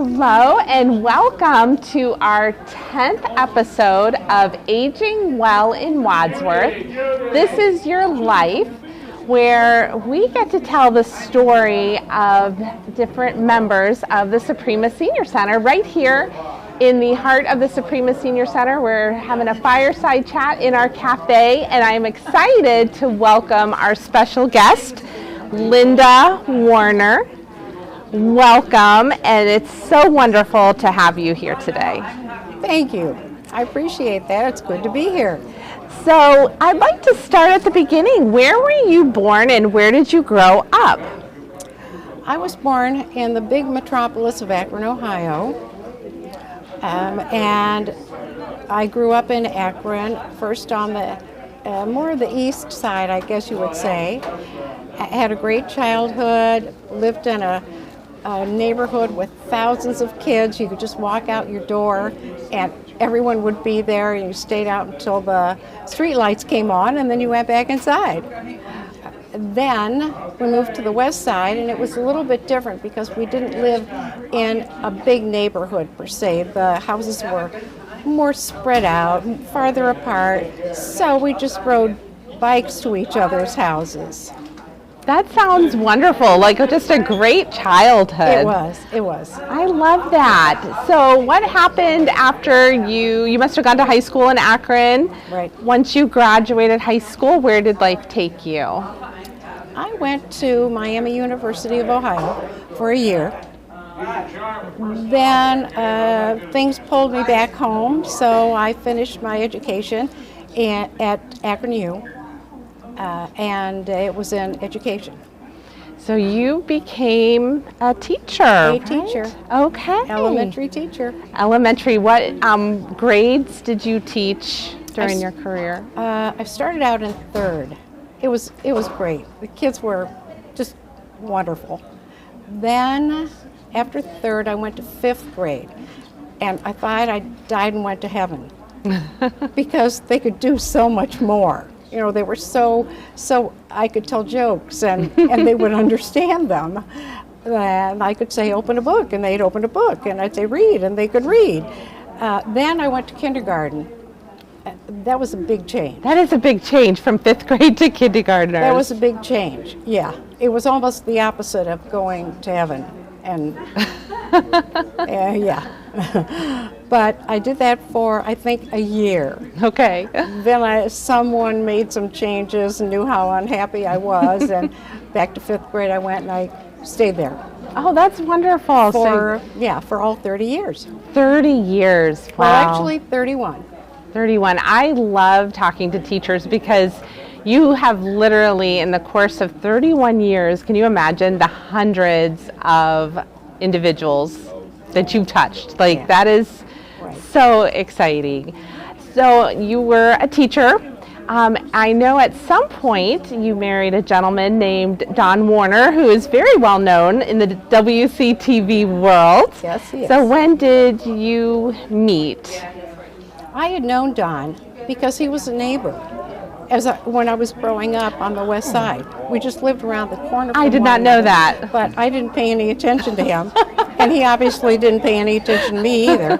Hello and welcome to our 10th episode of Aging Well in Wadsworth. This is your life, where we get to tell the story of different members of the Suprema Senior Center right here in the heart of the Suprema Senior Center. We're having a fireside chat in our cafe, and I'm excited to welcome our special guest, Linda Warner. Welcome, and it's so wonderful to have you here today. Thank you. I appreciate that. It's good to be here. So I'd like to start at the beginning. Where were you born and where did you grow up? I was born in the big metropolis of Akron, Ohio, and I grew up in Akron, first on the more the east side, I guess you would say. I had a great childhood, lived in a neighborhood with thousands of kids. You could just walk out your door and everyone would be there, and you stayed out until the street lights came on, and then you went back inside. Then we moved to the west side, and it was a little bit different because we didn't live in a big neighborhood per se. The houses were more spread out, farther apart, so we just rode bikes to each other's houses. That sounds wonderful, like just a great childhood. It was. I love that. So what happened after you must have gone to high school in Akron. Right. Once you graduated high school, where did life take you? I went to Miami University of Ohio for a year. Then things pulled me back home, so I finished my education at Akron U. And it was in education. So you became a teacher. A teacher. Okay. Elementary teacher. Elementary. What grades did you teach during your career? I started out in third. It was great. The kids were just wonderful. Then after third, I went to fifth grade, and I thought I died and went to heaven because they could do so much more. You know, they were so I could tell jokes and they would understand them. And I could say, open a book, and they'd open a book. And I'd say, read, and they could read. Then I went to kindergarten. That was a big change. That is a big change from fifth grade to kindergartners. That was a big change, yeah. It was almost the opposite of going to heaven. And yeah. But I did that for, I think, a year. Okay. Then someone made some changes and knew how unhappy I was, and back to fifth grade I went, and I stayed there. Oh, that's wonderful. For all 30 years. 30 years, wow. Well, actually 31. 31. I love talking to teachers because you have literally, in the course of 31 years, can you imagine the hundreds of individuals that you've touched? Like, that is so exciting. So you were a teacher. I know at some point you married a gentleman named Don Warner, who is very well known in the WCTV world. Yes, he is. So when did you meet? I had known Don because he was a neighbor when I was growing up on the west side. We just lived around the corner from I did not know that. But I didn't pay any attention to him. And he obviously didn't pay any attention to me either,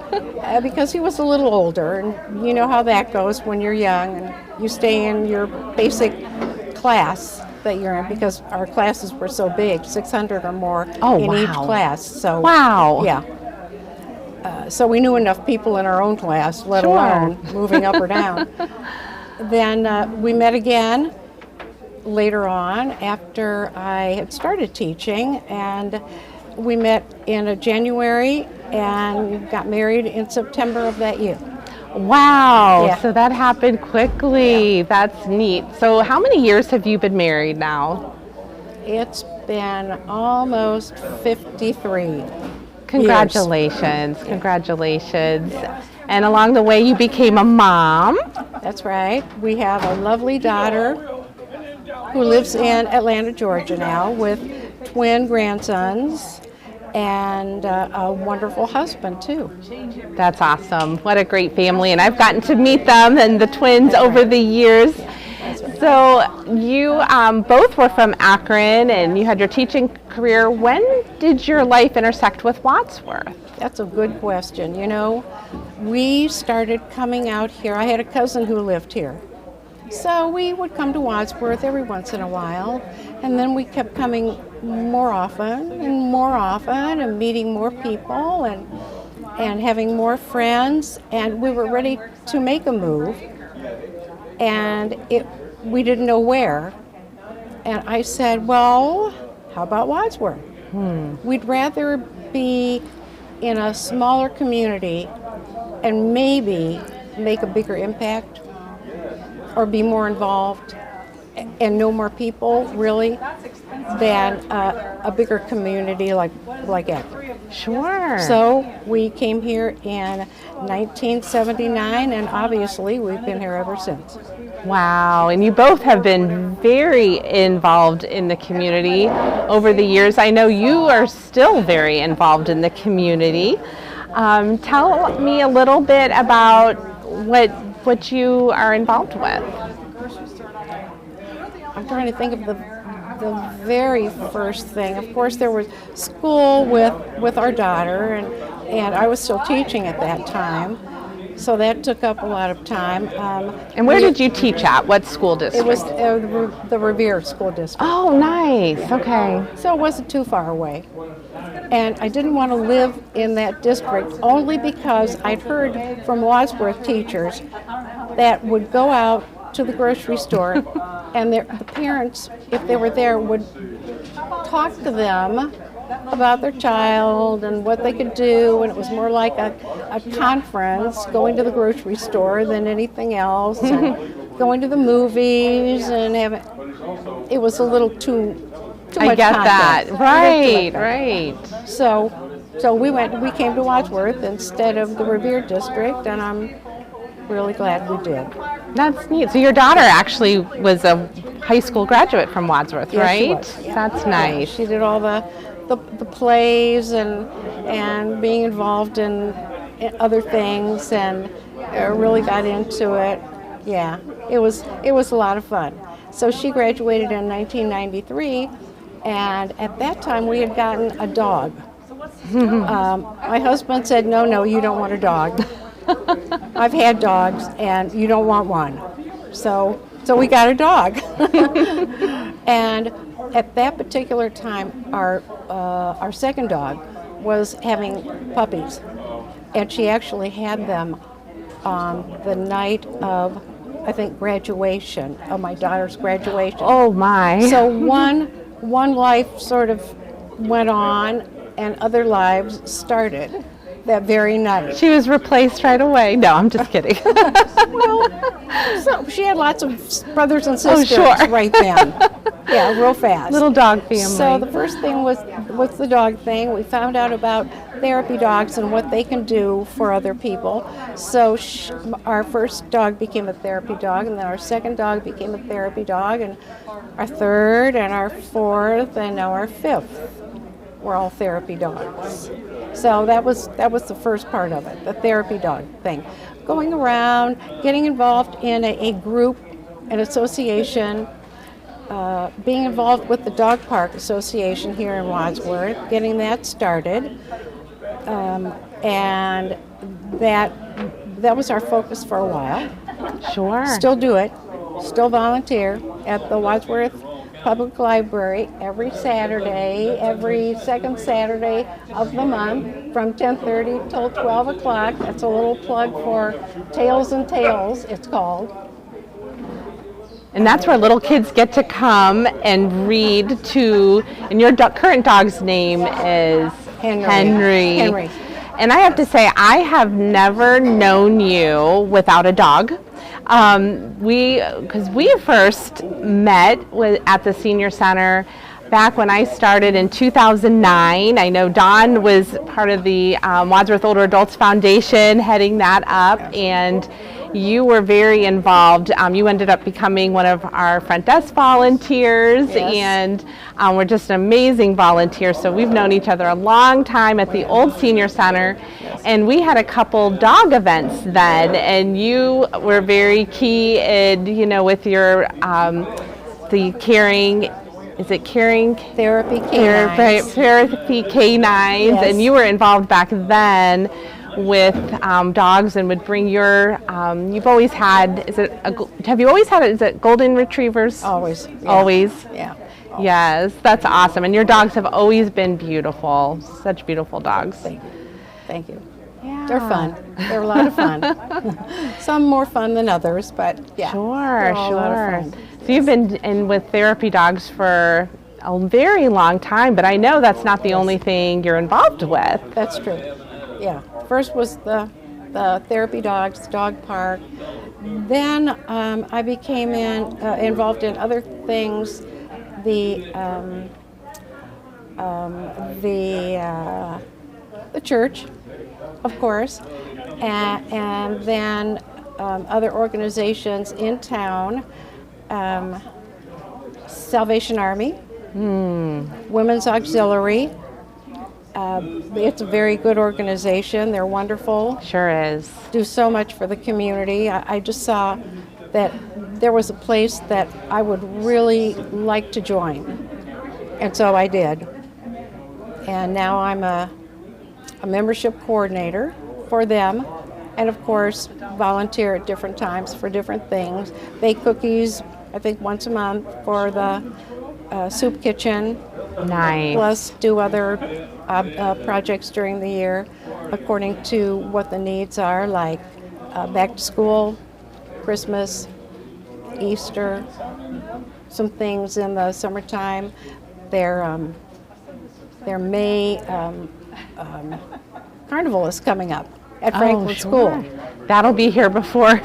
because he was a little older, and you know how that goes when you're young and you stay in your basic class that you're in, because our classes were so big, 600 or more in each class. So wow. Yeah. So we knew enough people in our own class, let alone moving up or down. Then we met again later on after I had started teaching, and we met in January and got married in September of that year. Wow, yeah. So that happened quickly. Yeah. That's neat. So how many years have you been married now? It's been almost 53. Congratulations, years. Congratulations. Yeah. And along the way you became a mom. That's right. We have a lovely daughter who lives in Atlanta, Georgia now, with twin grandsons and a wonderful husband too. That's awesome. What a great family. And I've gotten to meet them and the twins over the years. So you both were from Akron, and you had your teaching career. When did your life intersect with Wadsworth? That's a good question. You know, we started coming out here. I had a cousin who lived here. So we would come to Wadsworth every once in a while, and then we kept coming more often and meeting more people and having more friends, and we were ready to make a move, and we didn't know where. And I said, well, how about Wadsworth? We'd rather be in a smaller community and maybe make a bigger impact or be more involved and know more people, really, than a bigger community like Akron. Sure. So we came here in 1979, and obviously we've been here ever since. Wow, and you both have been very involved in the community over the years. I know you are still very involved in the community. Tell me a little bit about what you are involved with. I'm trying to think of the very first thing. Of course, there was school with our daughter, and I was still teaching at that time, so that took up a lot of time. And where did you teach at? What school district? It was the Revere School District. Oh, nice. Okay. So it wasn't too far away. And I didn't want to live in that district only because I'd heard from Wadsworth teachers that would go out to the grocery store and the parents, if they were there, would talk to them about their child and what they could do, and it was more like a conference, going to the grocery store than anything else, and going to the movies, and it was a little too much I get content. that. Right. So we came to Wadsworth instead of the Revere district, and I'm really glad we did. That's neat. So your daughter actually was a high school graduate from Wadsworth, Yes, she right? was, yeah. That's nice. She did all the plays and being involved in other things, and really got into it. Yeah, it was a lot of fun. So she graduated in 1993, and at that time we had gotten a dog. My husband said, no, you don't want a dog. I've had dogs, and you don't want one. So we got a dog. And at that particular time, our second dog was having puppies, and she actually had them on the night of, I think, graduation, of my daughter's graduation. Oh my. So one life sort of went on, and other lives started that very night. She was replaced right away. No, I'm just kidding. Well, so she had lots of brothers and sisters sure. right then. Yeah, real fast. Little dog family. So the first thing was the dog thing. We found out about therapy dogs and what they can do for other people. So our first dog became a therapy dog, and then our second dog became a therapy dog, and our third and our fourth and now our fifth were all therapy dogs. So that was the first part of it, the therapy dog thing. Going around, getting involved in a group, an association, being involved with the Dog Park Association here in Wadsworth, getting that started, and that was our focus for a while. Sure. Still do it, still volunteer at the Wadsworth Public Library every Saturday, every second Saturday of the month from 10:30 till 12 o'clock. That's a little plug for Tales and Tales, it's called. And that's where little kids get to come and read to, and your current dog's name is Henry. And I have to say, I have never known you without a dog. Because we first met at the senior center back when I started in 2009. I know Dawn was part of the Wadsworth Older Adults Foundation, heading that up, and you were very involved. You ended up becoming one of our front desk volunteers, Yes. and we're just an amazing volunteer. So we've known each other a long time at the old senior center, and we had a couple dog events then, and you were very key in, with your the caring. Is it caring? Therapy canines. Therapy canines, Yes. and you were involved back then with dogs, and would bring your. You've always had. Have you always had? Is it golden retrievers? Always. Yeah. Always. Yeah. Yes, that's awesome. And your dogs have always been beautiful. Such beautiful dogs. Thank you. Thank you. Yeah. They're fun. They're a lot of fun. Some more fun than others, but yeah. Sure, they're all a lot of sure. fun. So you've been in with therapy dogs for a very long time, but I know that's not the only thing you're involved with. That's true. Yeah. First was the therapy dogs, dog park. Then I became involved in other things. The church, of course, and then other organizations in town, Salvation Army, Women's Auxiliary. It's a very good organization. They're wonderful. Sure is. Do so much for the community. I just saw that there was a place that I would really like to join, and so I did. And now I'm a membership coordinator for them, and of course volunteer at different times for different things. Bake cookies, I think once a month for the soup kitchen. Nice. Plus do other projects during the year according to what the needs are, like back to school, Christmas, Easter, some things in the summertime. Their May carnival is coming up at Franklin School. That'll be here before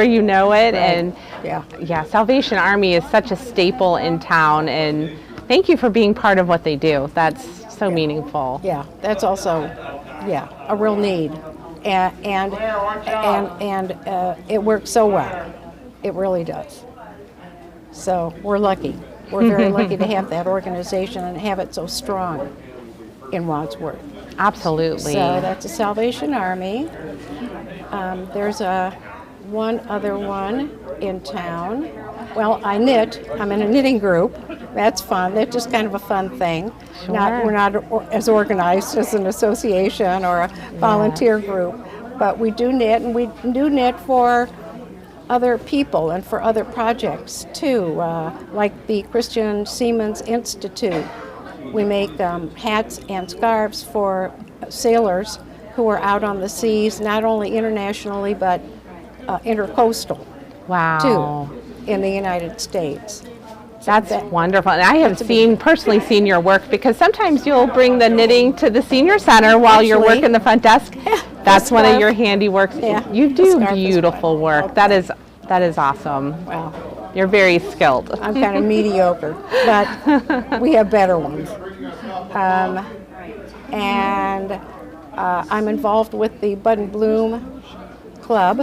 you know it. Right. And yeah, Salvation Army is such a staple in town, and thank you for being part of what they do. That's so meaningful. Yeah, that's also a real need, and it works so well. It really does. So we're lucky. We're very lucky to have that organization and have it so strong in Wadsworth. Absolutely. So that's a Salvation Army. There's one other one in town. Well, I knit. I'm in a knitting group. That's fun. That's just kind of a fun thing. Sure. We're not as organized as an association or a volunteer group, but we do knit, and we do knit for other people and for other projects too, like the Christian Seamen's Institute. We make hats and scarves for sailors who are out on the seas, not only internationally but intercoastal. Wow. Too, in the United States. That's wonderful. And I have personally seen your work, because sometimes you'll bring the knitting to the senior center while you're working the front desk. That's one of your handiworks. Yeah, you do beautiful work. Okay. That is awesome. Wow. You're very skilled. I'm kind of mediocre, but we have better ones. And I'm involved with the Bud and Bloom Club,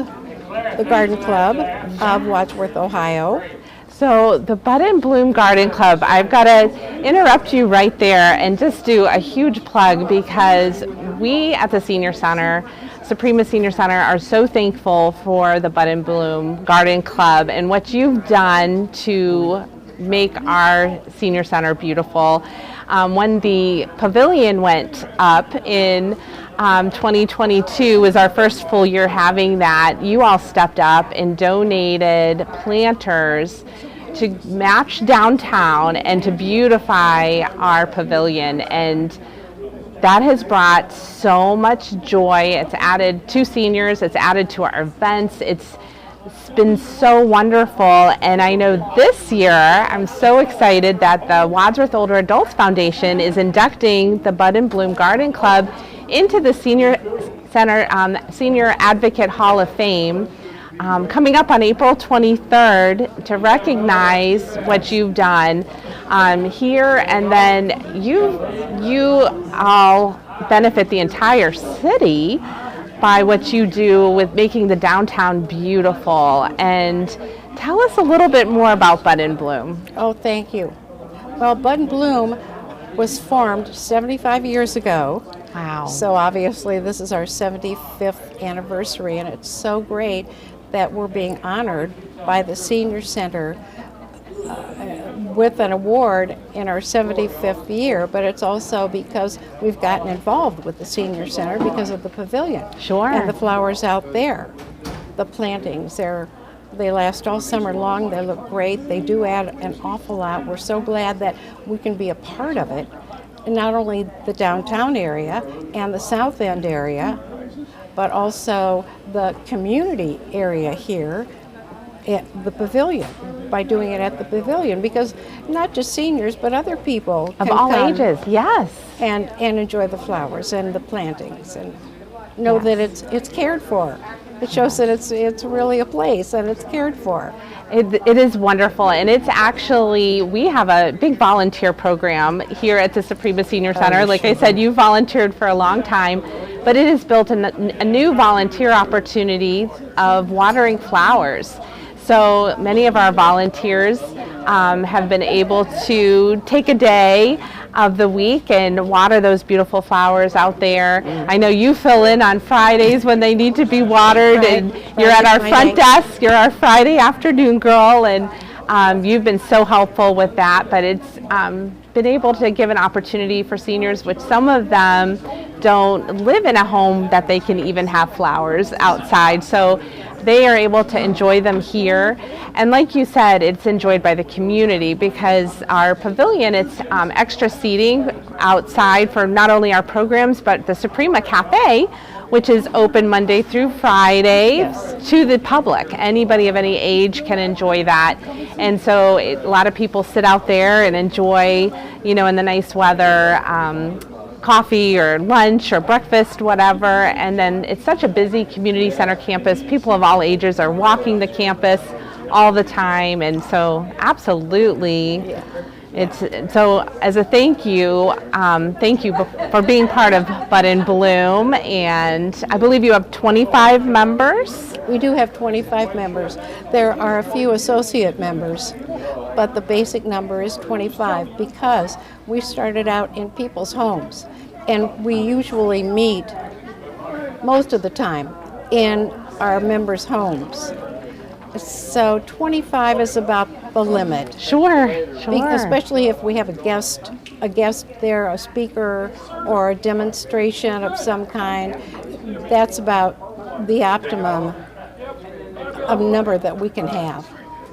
the Garden Club of Wadsworth, Ohio. So the Bud and Bloom Garden Club, I've got to interrupt you right there and just do a huge plug, because we at the Senior Center, Suprema Senior Center, are so thankful for the Bud and Bloom Garden Club and what you've done to make our Senior Center beautiful. When the pavilion went up in 2022 was our first full year having that, you all stepped up and donated planters to match downtown and to beautify our pavilion, and that has brought so much joy. It's added to seniors, it's added to our events, it's been so wonderful. And I know this year I'm so excited that the Wadsworth Older Adults Foundation is inducting the Bud and Bloom Garden Club into the Senior Center Senior Advocate Hall of Fame, coming up on April 23rd, to recognize what you've done here, and then you all benefit the entire city by what you do with making the downtown beautiful. And tell us a little bit more about Bud and Bloom. Oh, thank you. Well, Bud and Bloom was formed 75 years ago. Wow. So obviously this is our 75th anniversary, and it's so great that we're being honored by the Senior Center with an award in our 75th year, but it's also because we've gotten involved with the Senior Center because of the pavilion. Sure. And the flowers out there, the plantings, they last all summer long. They look great. They do add an awful lot. We're so glad that we can be a part of it, and not only the downtown area and the South End area, but also the community area here at the pavilion, by doing it at the pavilion, because not just seniors but other people Of can all come ages, yes. and enjoy the flowers and the plantings and know that it's cared for. It shows that it's really a place and it's cared for. It is wonderful, and it's actually, we have a big volunteer program here at the Suprema Senior Center. Like I said, you volunteered for a long time, but it has built a new volunteer opportunity of watering flowers. So many of our volunteers have been able to take a day of the week and water those beautiful flowers out there. I know you fill in on Fridays when they need to be watered, Right. and you're at our front desk. You're our Friday afternoon girl, and you've been so helpful with that. But it's been able to give an opportunity for seniors, which some of them don't live in a home that they can even have flowers outside. So they are able to enjoy them here. And like you said, it's enjoyed by the community because our pavilion, it's extra seating outside for not only our programs, but the Suprema Cafe, which is open Monday through Friday to the public. Anybody of any age can enjoy that. And so a lot of people sit out there and enjoy, in the nice weather, coffee or lunch or breakfast, whatever. And then it's such a busy community center campus. People of all ages are walking the campus all the time. And so absolutely, so as a thank you for being part of Bud and Bloom. And I believe you have 25 members. We do have 25 members. There are a few associate members, but the basic number is 25 because we started out in people's homes, and we usually meet most of the time in our members' homes. So 25 is about the limit. Sure. Especially if we have a guest there, a speaker, or a demonstration of some kind. That's about the optimum of number that we can have.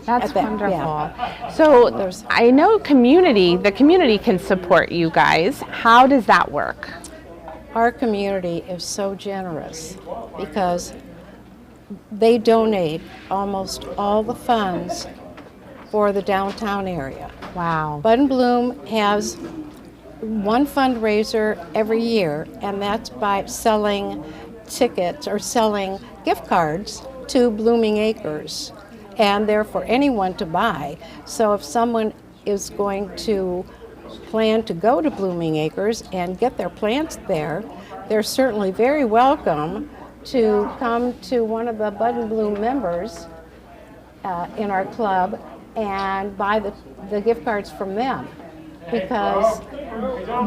That's wonderful. Yeah. So I know the community can support you guys. How does that work? Our community is so generous because they donate almost all the funds for the downtown area. Wow. Bud and Bloom has one fundraiser every year, and that's by selling tickets or selling gift cards to Blooming Acres, and they're for anyone to buy. So if someone is going to plan to go to Blooming Acres and get their plants there, they're certainly very welcome to come to one of the Bud and Bloom members in our club and buy the gift cards from them, because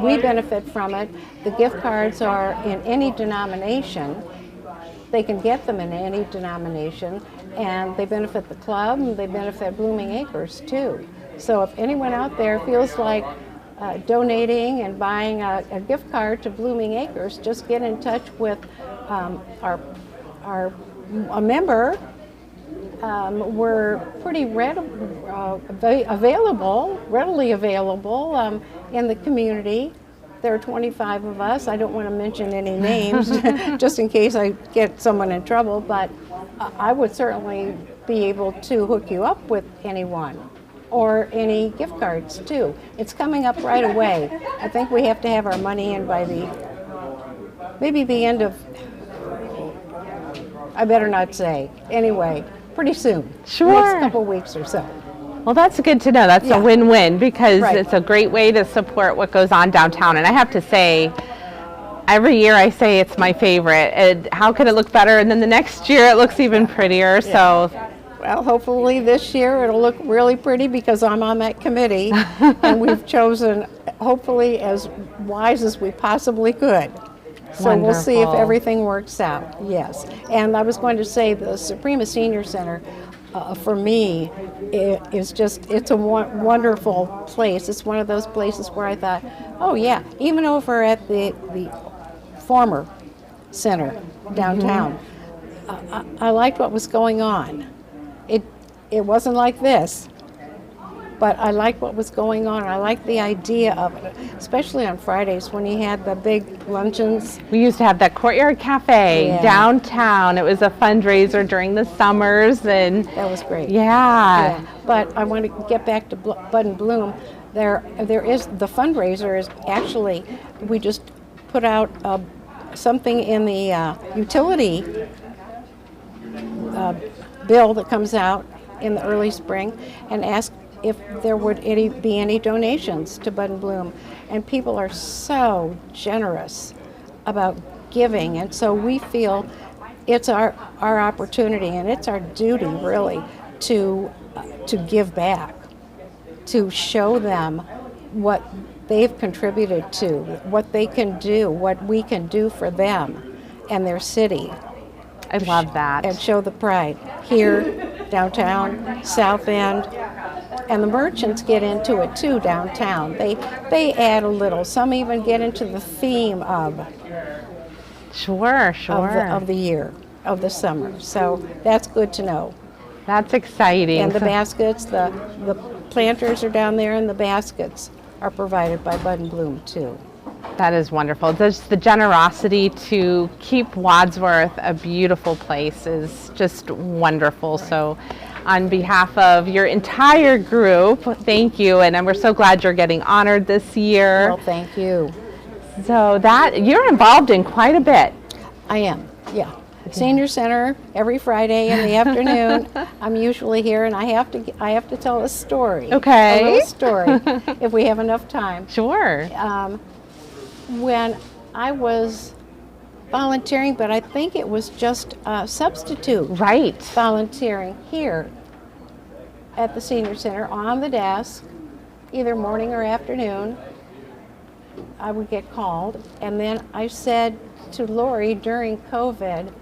we benefit from it. The gift cards are in any denomination. They can get them in any denomination, and they benefit the club, and they benefit Blooming Acres too. So if anyone out there feels like donating and buying a gift card to Blooming Acres, just get in touch with a member. We're pretty readily available in the community. There are 25 of us. I don't want to mention any names just in case I get someone in trouble, but I would certainly be able to hook you up with anyone or any gift cards too. It's coming up right away. I think we have to have our money in by maybe the end of, I better not say. Anyway, pretty soon. Sure. Next couple weeks or so. Well, that's good to know. That's a win-win because Right. it's a great way to support what goes on downtown. And I have to say, Every year I say it's my favorite. How could it look better? And then the next year it looks even prettier. Yeah. So, well, hopefully this year it'll look really pretty because I'm on that committee, and we've chosen, hopefully, as wise as we possibly could. So Wonderful. We'll see if everything works out. Yes. And I was going to say the Suprema Senior Center, for me, it's a wonderful place. It's one of those places where I thought, oh yeah, even over at the former center downtown, I liked what was going on. It wasn't like this, but I liked what was going on. I liked the idea of it, especially on Fridays when he had the big luncheons. We used to have that Courtyard Cafe downtown. It was a fundraiser during the summers, and that was great. Yeah. But I want to get back to Bud and Bloom. There is the fundraiser is actually, we just put out something in the utility bill that comes out in the early spring, and asked if there would be any donations to Bud and Bloom. And people are so generous about giving, and so we feel it's our opportunity, and it's our duty really to give back, to show them what they've contributed to, what they can do, what we can do for them and their city. I love that. And show the pride here, downtown, South End, and the merchants get into it too downtown. They add a little. Some even get into the theme of of the year, of the summer. So that's good to know. That's exciting. And the baskets, the planters are down there, and the baskets are provided by Bud and Bloom too. That is wonderful. Just the generosity to keep Wadsworth a beautiful place is just wonderful. So on behalf of your entire group, thank you. And we're so glad you're getting honored this year. Well, thank you. So you're involved in quite a bit. I am, yeah. Senior Center every Friday in the afternoon. I'm usually here, and I have to tell a story. Okay. A little story, if we have enough time. Sure. When I was volunteering, but I think it was just a substitute. Right. Volunteering here at the Senior Center on the desk, either morning or afternoon. I would get called, and then I said to Lori during COVID,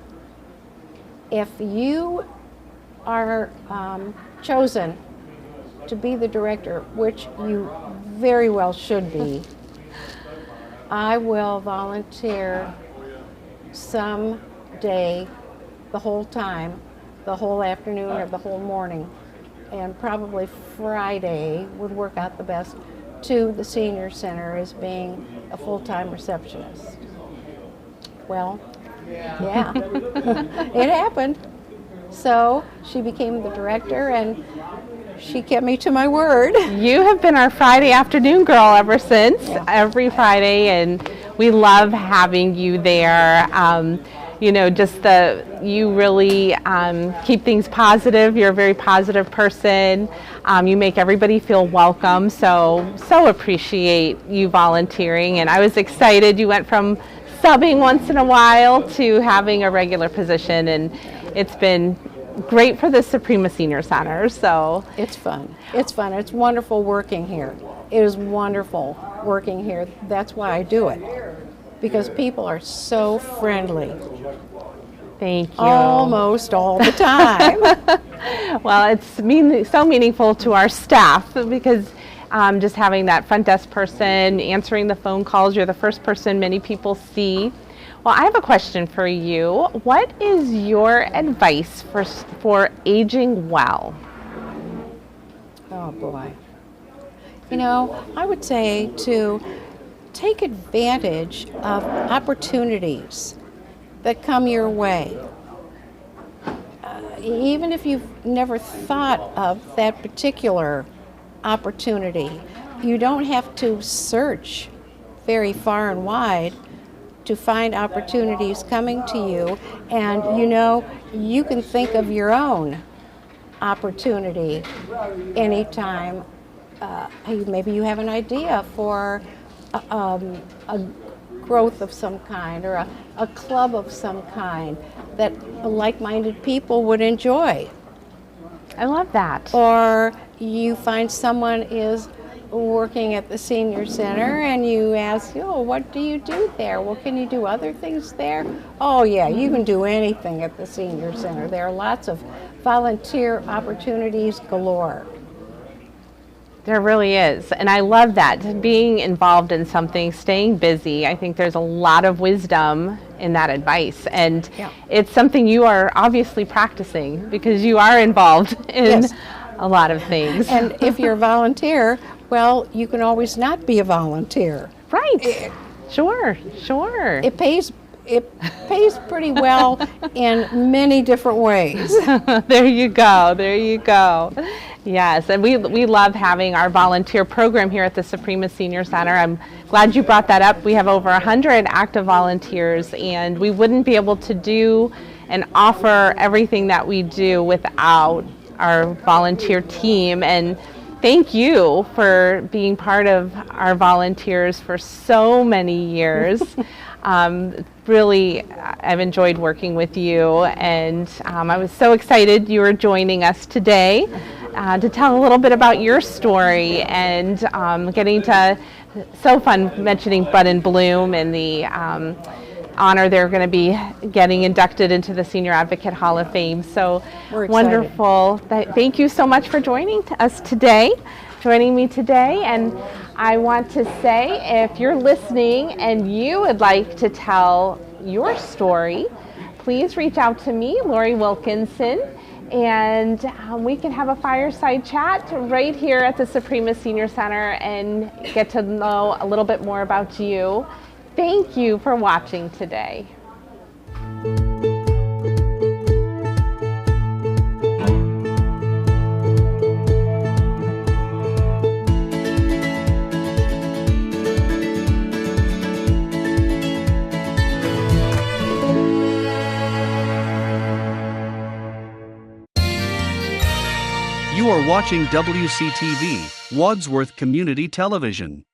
if you are chosen to be the director, which you very well should be, I will volunteer some day, the whole time, the whole afternoon or the whole morning, and probably Friday would work out the best, to the Senior Center as being a full-time receptionist. Well, yeah, it happened. So she became the director, and she kept me to my word. You have been our Friday afternoon girl ever since, every Friday, and we love having you there. You really keep things positive. You're a very positive person. You make everybody feel welcome. So appreciate you volunteering. And I was excited you went from subbing once in a while to having a regular position, and it's been great for the Suprema Senior Center. So it's fun. It's wonderful working here. It is wonderful working here. That's why I do it, because people are so friendly. Thank you. Almost all the time. Well, it's so meaningful to our staff, because just having that front desk person answering the phone calls, you're the first person many people see. Well, I have a question for you. What is your advice for aging well? Oh boy. I would say to take advantage of opportunities that come your way. Even if you've never thought of that particular opportunity, you don't have to search very far and wide to find opportunities coming to you, and you can think of your own opportunity anytime. Maybe you have an idea for a growth of some kind, or a club of some kind that like-minded people would enjoy. I love that. Or you find someone is working at the senior center and you ask, oh, what do you do there? Well, can you do other things there? Oh yeah, you can do anything at the senior center. There are lots of volunteer opportunities galore. There really is, and I love that. Being involved in something, staying busy, I think there's a lot of wisdom in that advice, and it's something you are obviously practicing because you are involved in a lot of things. And if you're a volunteer, well, you can always not be a volunteer. Right. Sure. It pays pretty well in many different ways. There you go. Yes, and we love having our volunteer program here at the Suprema Senior Center. I'm glad you brought that up. We have over 100 active volunteers, and we wouldn't be able to do and offer everything that we do without our volunteer team. And thank you for being part of our volunteers for so many years. Really, I've enjoyed working with you, and I was so excited you were joining us today to tell a little bit about your story, and getting to, so fun mentioning Bud and Bloom and the honor they're going to be getting inducted into the Senior Advocate Hall of Fame. So wonderful. Thank you so much for joining me today. And I want to say, if you're listening and you would like to tell your story, please reach out to me, Lori Wilkinson, and we can have a fireside chat right here at the Suprema Senior Center and get to know a little bit more about you. Thank you for watching today. You are watching WCTV, Wadsworth Community Television.